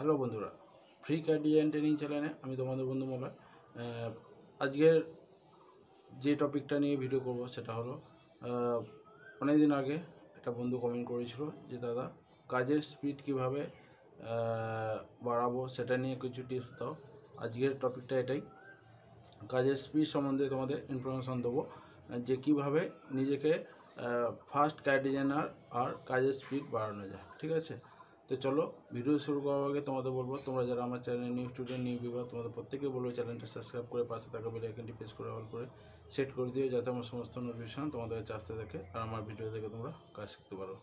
Hello বন্ধুরা, free CAD design training চ্যানেলে আমি তোমাদের বন্ধু মলয়। আজকের যে টপিকটা নিয়ে ভিডিও করব সেটা হলো অনেক দিন আগে একটা বন্ধু কমেন্ট করেছিল যে দাদা কাজের স্পিড কীভাবে বাড়াবো সেটা নিয়ে কিছু টিপস দাও। আজকের টপিকটা এটাই, কাজের স্পিড সম্বন্ধে তোমাদের ইনফরমেশান দেবো যে কীভাবে নিজেকে ফাস্ট ক্যাড ডিজাইনার আর কাজের স্পিড বাড়ানো যায়। ঠিক আছে, তো চলো ভিডিও শুরু করার আগে তোমাদের বলবো, তোমরা যারা আমার চ্যানেলে নিউ স্টুডেন্ট নিউ ভিউয়ার তোমাদের প্রত্যেকে বলবো চ্যানেলটা সাবস্ক্রাইব করে পাশে থাকা বেল আইকনটি প্রেস করে অল করে সেট করে দিও, যাতে আমার সমস্ত নোটিফিকেশন তোমাদের কাছে আসতে থাকে আর আমার ভিডিও দেখে তোমরা কাজ শিখতে পারো।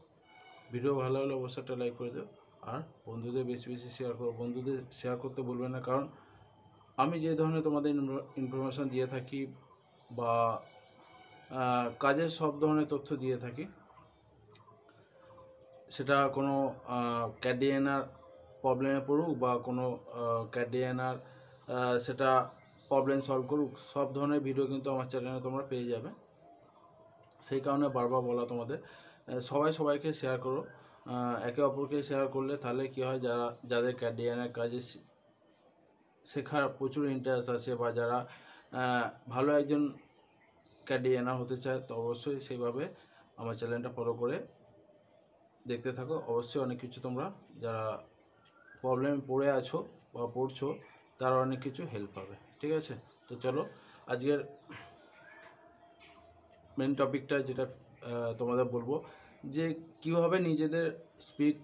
ভিডিও ভালো হলে অবশ্যই একটা লাইক করে দিও আর বন্ধুদের বেশি বেশি শেয়ার করো। বন্ধুদের শেয়ার করতে বলবে না, কারণ আমি যে ধরনের তোমাদের ইনফরমেশান দিয়ে থাকি বা কাজের সব ধরনের তথ্য দিয়ে থাকি, সেটা কোনো ক্যাড ডিজাইনার প্রবলেমে পড়ুক বা কোনো ক্যাড ডিজাইনার সেটা প্রবলেম সলভ করুক, সব ধরনের ভিডিও কিন্তু আমার চ্যানেলে তোমরা পেয়ে যাবে। সেই কারণে বারবার বলা তোমাদের, সবাই সবাইকে শেয়ার করো। একে অপরকে শেয়ার করলে তাহলে কী হয়, যাদের ক্যাড ডিজাইনার কাজে শেখার প্রচুর ইন্টারেস্ট আছে বা যারা ভালো একজন ক্যাড ডিজাইনার হতে চায়, তো অবশ্যই সেইভাবে আমার চ্যানেলটা ফলো করে দেখতে থাকো। অবশ্যই অনেক কিছু তোমরা যারা প্রবলেমে পড়ে আছো বা পড়ছো তারা অনেক কিছু হেল্প পাবে। ঠিক আছে, তো চলো আজকের মেন টপিকটা যেটা তোমাদের বলবো যে কীভাবে নিজেদের স্পিড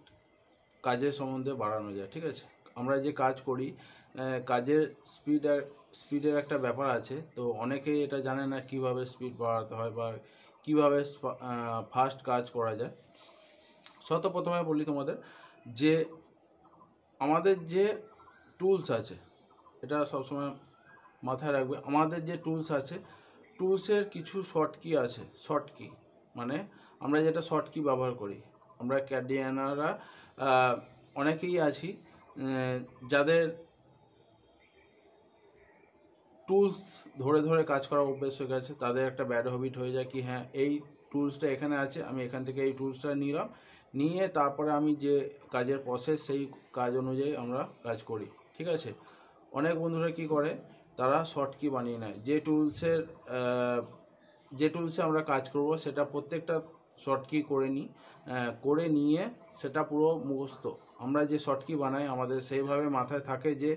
কাজের সম্বন্ধে বাড়ানো যায়। ঠিক আছে, আমরা যে কাজ করি কাজের স্পিডের একটা ব্যাপার আছে, তো অনেকেই এটা জানে না কীভাবে স্পিড বাড়াতে হয় বা কীভাবে ফাস্ট কাজ করা যায়। প্রথমে বলি তোমাদের যে আমাদের যে টুলস আছে, এটা সবসময় মাথায় রাখবে, আমাদের যে টুলস আছে টুলসের কিছু শর্ট কি আছে। শর্ট কি মানে আমরা যেটা শর্ট কি ব্যবহার করি, আমরা ক্যাড ডিজাইনাররা অনেকেই আছি যাদের টুলস ধরে ধরে কাজ করা অভ্যেস হয়ে গেছে, তাদের একটা ব্যাড হ্যাবিট হয়ে যায় কি হ্যাঁ এই টুলসটা এখানে আছে, আমি এখান থেকে এই টুলসটা নিলাম, নিয়ে তারপরে আমি যে কাজের প্রসেস সেই কাজ অনুযায়ী আমরা কাজ করি। ঠিক আছে, অনেক বন্ধুরা কি করে, তারা শর্ট কি বানিয়ে নেয়, যে টুলসে আমরা কাজ করব সেটা প্রত্যেকটা শর্ট কি করে নিয়ে সেটা পুরো মুখস্থ। আমরা যে শর্ট কি বানাই আমাদের সেইভাবে মাথায় থাকে যে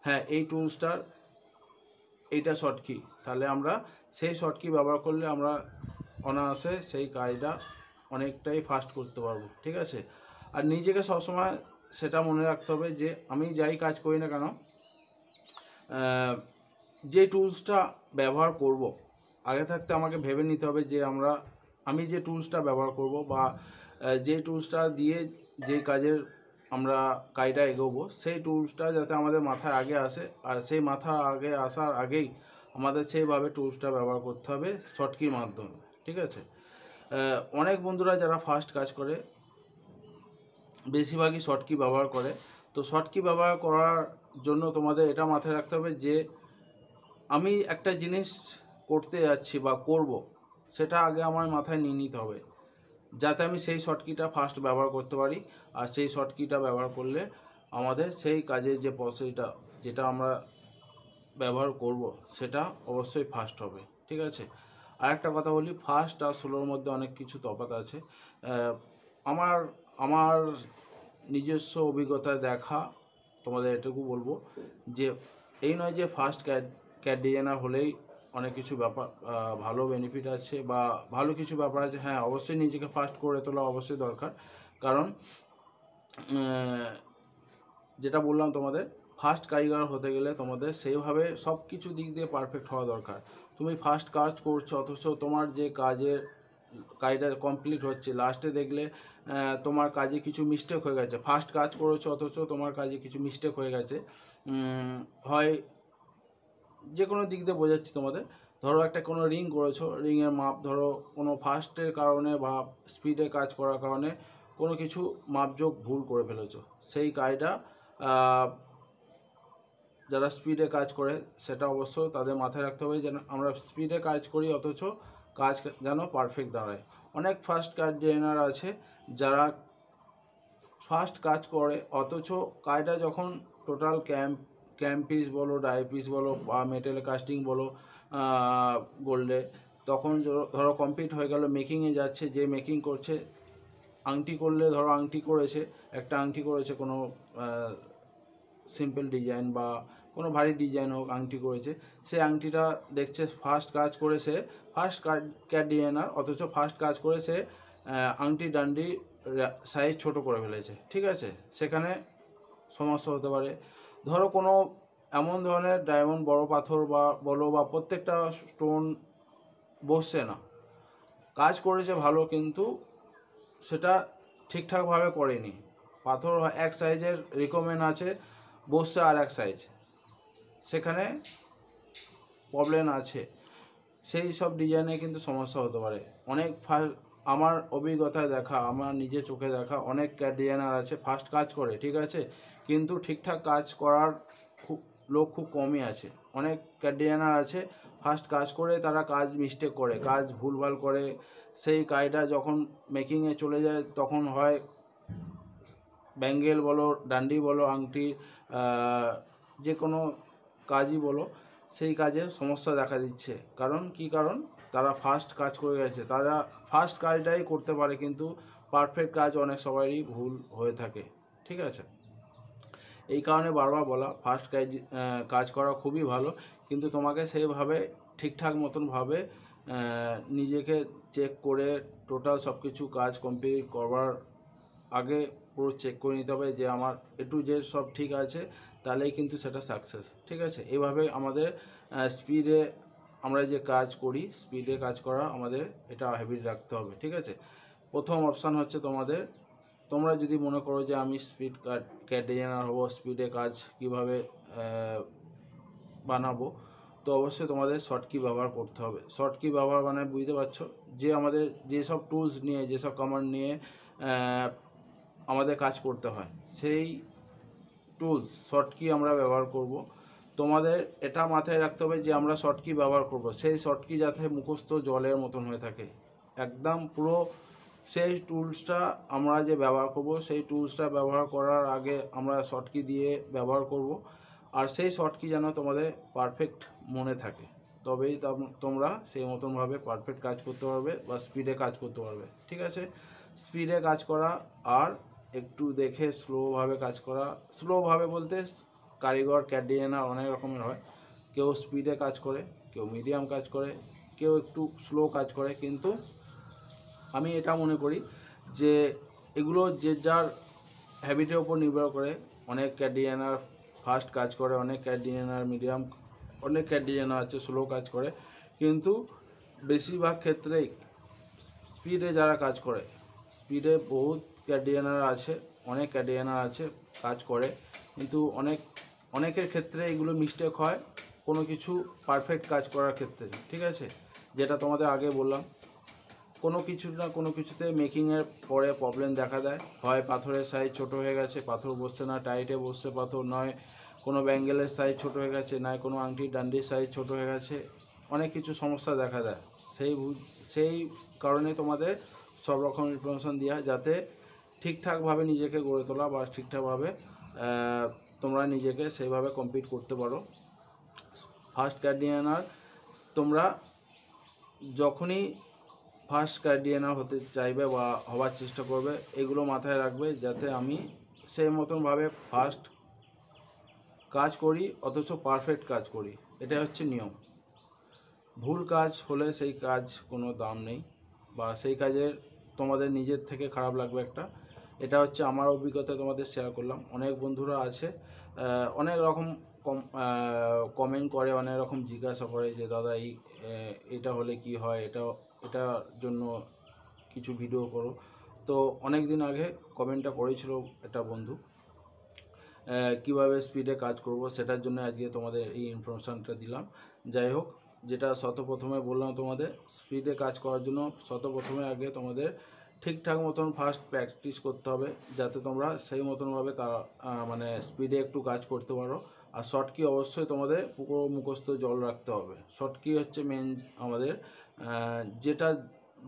হ্যাঁ এই টুলসটার এইটা শর্ট কি, তাহলে আমরা সেই শর্ট কি ব্যবহার করলে আমরা অনায়াসে সেই কাজটা অনেকটাই ফাস্ট করতে পারবো। ঠিক আছে, আর নিজেকে সবসময় সেটা মনে রাখতে হবে যে আমি যাই কাজ করি না কেন, যে টুলসটা ব্যবহার করব আগে থাকতে আমাকে ভেবে নিতে হবে যে আমি যে টুলসটা ব্যবহার করব বা যে টুলসটা দিয়ে যে কাজের আমরা কাজটা এগোবো সেই টুলসটা যাতে আমাদের মাথায় আগে আসে, আর সেই মাথার আগে আসার আগেই আমাদের সেইভাবে টুলসটা ব্যবহার করতে হবে শর্টকির মাধ্যমে। ঠিক আছে, অনেক বন্ধুরা যারা ফাস্ট কাজ করে বেশিরভাগই শর্টকি ব্যবহার করে, তো শর্টকি ব্যবহার করার জন্য তোমাদের এটা মাথায় রাখতে হবে যে আমি একটা জিনিস করতে যাচ্ছি বা করব, সেটা আগে আমার মাথায় নিয়ে নিতে হবে যাতে আমি সেই শর্টকিটা ফাস্ট ব্যবহার করতে পারি। আর সেই শর্টকিটা ব্যবহার করলে আমাদের সেই কাজের যে প্রসেসটা যেটা আমরা ব্যবহার করব সেটা অবশ্যই ফাস্ট হবে। ঠিক আছে, আর একটা কথা বলি, ফাস্ট আর স্লোর মধ্যে অনেক কিছু তফাৎ আছে। আমার নিজস্ব অভিজ্ঞতায় দেখা তোমাদের এটুকু বলবো যে এই নয় যে ফাস্ট ক্যাড ডিজাইনার হলেই অনেক কিছু ব্যাপার ভালো বেনিফিট আছে বা ভালো কিছু ব্যাপার আছে। হ্যাঁ অবশ্যই নিজেকে ফাস্ট করে তোলা অবশ্যই দরকার, কারণ যেটা বললাম তোমাদের ফাস্ট কারিগর হতে গেলে তোমাদের সেইভাবে সব কিছু দিক দিয়ে পারফেক্ট হওয়া দরকার। তুমি ফাস্ট কাজ করছো অথচ তোমার যে কাজটা কমপ্লিট হচ্ছে, লাস্টে দেখলে তোমার কাজে কিছু মিস্টেক হয়ে গেছে। ফাস্ট কাজ করেছো অথচ তোমার কাজে কিছু মিস্টেক হয়ে গেছে, হয় যে কোনো দিক দিয়ে বোঝাচ্ছি তোমাদের, ধরো একটা কোনো রিং করেছো, রিংয়ের মাপ ধরো কোনো ফাস্টের কারণে বা স্পিডে কাজ করার কারণে কোনো কিছু মাপযোগ ভুল করে ফেলেছো, সেই কাজটা যারা স্পিডে কাজ করে সেটা অবশ্য তাদের মাথায় রাখতে হবে যেন আমরা স্পিডে কাজ করি অথচ কাজ যেন পারফেক্ট দাঁড়ায়। অনেক ফাস্ট কাজ ডিজাইনার আছে যারা ফাস্ট কাজ করে, অথচ কাজটা যখন টোটাল ক্যাম্প পিস বলো, ডাই পিস বলো বা মেটেল কাস্টিং বলো, গোল্ডে, তখন ধরো কমপ্লিট হয়ে গেল, মেকিংয়ে যাচ্ছে, যে মেকিং করছে, আংটি করলে ধরো আংটি করেছে, একটা আংটি করেছে কোনো সিম্পল ডিজাইন বা কোনো ভারী ডিজাইন হোক, আংটি করেছে, সে আংটিটা দেখছে ফার্স্ট কাজ করে, সে ফার্স্ট ক্যাট ডিজাইনার, অথচ ফার্স্ট কাজ করে সে আংটি ডান্ডি সাইজ ছোট করে ফেলেছে। ঠিক আছে, সেখানে সমস্যা হতে পারে। ধরো কোনো এমন ধরনের ডায়মন্ড, বড় পাথর বা বলো বা প্রত্যেকটা স্টোন বসছে না, কাজ করেছে ভালো কিন্তু সেটা ঠিকঠাকভাবে করেনি। পাথর এক সাইজের রিকমেন্ড আছে, বসছে আর এক সাইজ, সেখানে প্রবলেম আছে। সেই সব ডিজাইনে কিন্তু সমস্যা হতে পারে। অনেক আমার অভিজ্ঞতায় দেখা, আমার নিজের চোখে দেখা অনেক ডিজাইনার আছে ফার্স্ট কাজ করে, ঠিক আছে, কিন্তু ঠিকঠাক কাজ করার লোক খুব কমই আছে। অনেক ডিজাইনার আছে ফার্স্ট কাজ করে তারা কাজ মিস্টেক করে, কাজ ভুলভাল করে, সেই কাজটা যখন মেকিংয়ে চলে যায় তখন হয় ব্যাঙ্গেল বলো, ডান্ডি বলো, আংটি, যে কোনো কাজই বলো, সেই কাজে সমস্যা দেখা দিচ্ছে। কারণ কি কারণ, তারা ফার্স্ট কাজ করে গেছে, তারা ফার্স্ট কাজটাই করতে পারে, কিন্তু পারফেক্ট কাজ অনেক সবারই ভুল হয়ে থাকে। ঠিক আছে, এই কারণে বারবার বলা, ফার্স্ট কাজ করা খুবই ভালো, কিন্তু তোমাকে সেইভাবে ঠিকঠাক মতনভাবে নিজেকে চেক করে টোটাল সব কিছু কাজ কমপ্লিট করবার আগে পুরো চেক করে নিতে হবে যে আমার একটু যে সব ঠিক আছে, তাহলেই কিন্তু সেটা সাকসেস। ঠিক আছে, এইভাবে আমাদের স্পিডে আমরা যে কাজ করি, স্পিডে কাজ করা আমাদের এটা হ্যাবিট রাখতে হবে। ঠিক আছে, প্রথম অপশান হচ্ছে তোমরা যদি মনে করো যে আমি স্পিড ক্যাট ডিজাইনার হবো, স্পিডে কাজ কিভাবে বানাবো, তো অবশ্যই তোমাদের শর্ট কি ব্যবহার করতে হবে। শর্ট কি ব্যবহার মানে বুঝতে পারছো, যে আমাদের যেসব টুলস নিয়ে, যেসব কমান্ড নিয়ে আমাদের কাজ করতে হয়, সেই টুলস শর্ট কি আমরা ব্যবহার করব। তোমাদের এটা মাথায় রাখতে হবে যে আমরা শর্ট কি ব্যবহার করব, সেই শর্ট কি যাতে মুখস্থ জলের মতন হয়ে থাকে, একদম পুরো সেই টুলসটা আমরা যে ব্যবহার করব, সেই টুলসটা ব্যবহার করার আগে আমরা শর্ট কি দিয়ে ব্যবহার করব, আর সেই শর্ট কি যেন তোমাদের পারফেক্ট মনে থাকে, তবেই তোমরা সেই মতনভাবে পারফেক্ট কাজ করতে পারবে বা স্পিডে কাজ করতে পারবে। ঠিক আছে, স্পিডে কাজ করা আর একটু দেখে স্লোভাবে কাজ করা। স্লোভাবে বলতে কারিগর ক্যাট ডিজাইনার অনেক রকমের হয়, কেউ স্পিডে কাজ করে, কেউ মিডিয়াম কাজ করে, কেউ একটু স্লো কাজ করে, কিন্তু আমি এটা মনে করি যে এগুলো যে যার হ্যাবিটের ওপর নির্ভর করে। অনেক ক্যাট ডিজাইনার ফাস্ট কাজ করে, অনেক ক্যাট ডিজাইনার মিডিয়াম, অনেক ক্যাট ডিজাইনার আছে স্লো কাজ করে, কিন্তু বেশিরভাগ ক্ষেত্রেই স্পিডে যারা কাজ করে, স্পিডে বহুত ক্যাট ডিজাইনার আছে, অনেক ক্যাট ডিজাইনার আছে কাজ করে, কিন্তু অনেকের ক্ষেত্রে এগুলো মিস্টেক হয় কোনো কিছু পারফেক্ট কাজ করার ক্ষেত্রে। ঠিক আছে, যেটা তোমাদের আগে বললাম, কোনো কিছু না কোনো কিছুতে মেকিংয়ের পরে প্রবলেম দেখা দেয়, হয় পাথরের সাইজ ছোট হয়ে গেছে, পাথর বসছে না, টাইটে বসছে পাথর, নয় কোনো ব্যাঙ্গেলের সাইজ ছোট হয়ে গেছে, নয় কোনো আংটির ডান্ডির সাইজ ছোট হয়ে গেছে, অনেক কিছু সমস্যা দেখা দেয়। সেই কারণে তোমাদের সব রকম ইনফরমেশন দেওয়া, যাতে ঠিকঠাকভাবে নিজেকে গড়ে তোলা বা ঠিকঠাকভাবে তোমরা নিজেকে সেইভাবে কমপ্লিট করতে পারো। ফার্স্ট ক্যাট ডিজাইনার তোমরা যখনই ফার্স্ট ক্যাট ডিজাইনার হতে চাইবে বা হওয়ার চেষ্টা করবে, এগুলো মাথায় রাখবে যাতে আমি সেই মতনভাবে ফার্স্ট কাজ করি অথচ পারফেক্ট কাজ করি, এটা হচ্ছে নিয়ম। ভুল কাজ হলে সেই কাজ কোনো দাম নেই, বা সেই কাজের তোমাদের নিজের থেকে খারাপ লাগবে একটা। এটা হচ্ছে আমার অভিজ্ঞতা তোমাদের শেয়ার করলাম। অনেক বন্ধুরা আছে অনেক রকম কমেন্ট করে, অনেক রকম জিজ্ঞাসা করে যে দাদা এটা হলে কি হয়, এটার জন্য কিছু ভিডিও করো। তো অনেক দিন আগে কমেন্টটা করেছিল একটা বন্ধু, কিভাবে স্পিডে কাজ করব, সেটার জন্য আজকে তোমাদের এই ইনফরমেশানটা দিলাম। যাই হোক, যেটা প্রথমে বললাম তোমাদের, স্পিডে কাজ করার জন্য প্রথমে আগে তোমাদের ঠিকঠাক মতন ফার্স্ট প্র্যাকটিস করতে হবে, যাতে তোমরা সেই মতনভাবে মানে স্পিডে একটু কাজ করতে পারো। আর শর্ট কি অবশ্যই তোমাদের পুরো মুখস্থ জল রাখতে হবে। শর্ট কি হচ্ছে মেন আমাদের, যেটা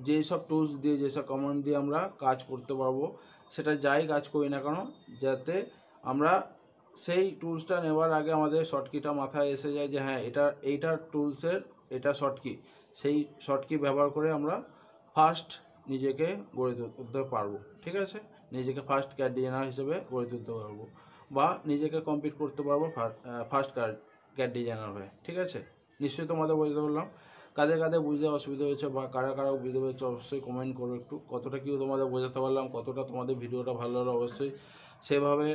যেসব টুলস দিয়ে যেসব কমান্ড দিয়ে আমরা কাজ করতে পারবো, সেটা যাই কাজ করি না কেন, যাতে আমরা সেই টুলসটা নেওয়ার আগে আমাদের শর্টকিটা মাথায় এসে যায় যে হ্যাঁ এইটার টুলসের এটা শর্টকি, সেই শর্টকি ব্যবহার করে আমরা ফার্স্ট নিজেকে গড়ে তুলতে পারবো। ঠিক আছে, নিজেকে ফার্স্ট ক্যাড ডিজাইনার হিসেবে গড়ে তুলতে পারবো, বা নিজেকে কমপ্লিট করতে পারবো ফার্স্ট ক্যাড ডিজাইনার হয়ে। ঠিক আছে, নিশ্চয়ই তোমাদের বুঝতে পারলাম। কাদের কাদের বুঝতে অসুবিধা হয়েছে বা কারা কারা বুঝতে পেরেছে অবশ্যই কমেন্ট করো একটু, কতটা কি তোমাদের বোঝাতে পারলাম, কতটা তোমাদের ভিডিওটা ভালো হলো অবশ্যই সেভাবে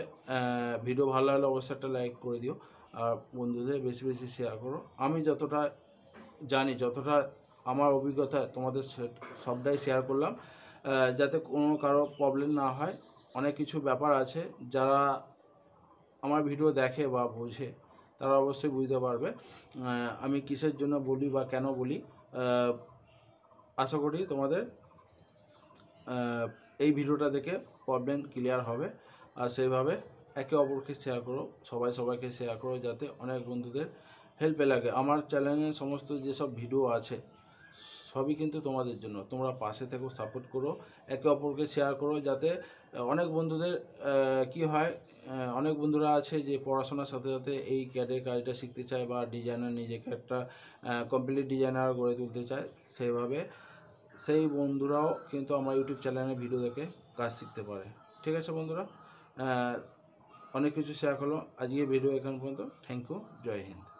ভিডিও ভালো হলে অবশ্যই একটা লাইক করে দিও, আর বন্ধুদের বেশি বেশি শেয়ার করো। আমি যতটা জানি, যতটা আমার অভিজ্ঞতা তোমাদের সবটাই শেয়ার করলাম, যাতে কোনো কারো প্রবলেম না হয়। অনেক কিছু ব্যাপার আছে যারা আমার ভিডিও দেখে বা বোঝে তারা অবশ্যই বুঝতে পারবে আমি কিসের জন্য বলি বা কেন বলি। আশা করি তোমাদের এই ভিডিওটা দেখে প্রবলেম ক্লিয়ার হবে। আর সেইভাবে একে অপরকে শেয়ার করো, সবাইকে শেয়ার করো, যাতে অনেক বন্ধুদের হেল্পে লাগে। আমার চ্যানেলে সমস্ত যেসব ভিডিও আছে সবই কিন্তু তোমাদের জন্য। তোমরা পাশে থেকেও সাপোর্ট করো, একে অপরকে শেয়ার করো, যাতে অনেক বন্ধুদের কি হয়, অনেক বন্ধুরা আছে যে পড়াশোনার সাথে সাথে এই ক্যাডের কাজটা শিখতে চায় বা ডিজাইনার, নিজেকে একটা কমপ্লিট ডিজাইনার গড়ে তুলতে চায়। সেইভাবে সেই বন্ধুরাও কিন্তু আমার ইউটিউব চ্যানেলে ভিডিও দেখে কাজ শিখতে পারে। ঠিক আছে বন্ধুরা, অনেক কিছু শেয়ার করলো আজকে ভিডিও এখান পর্যন্ত। থ্যাংক ইউ, জয় হিন্দ।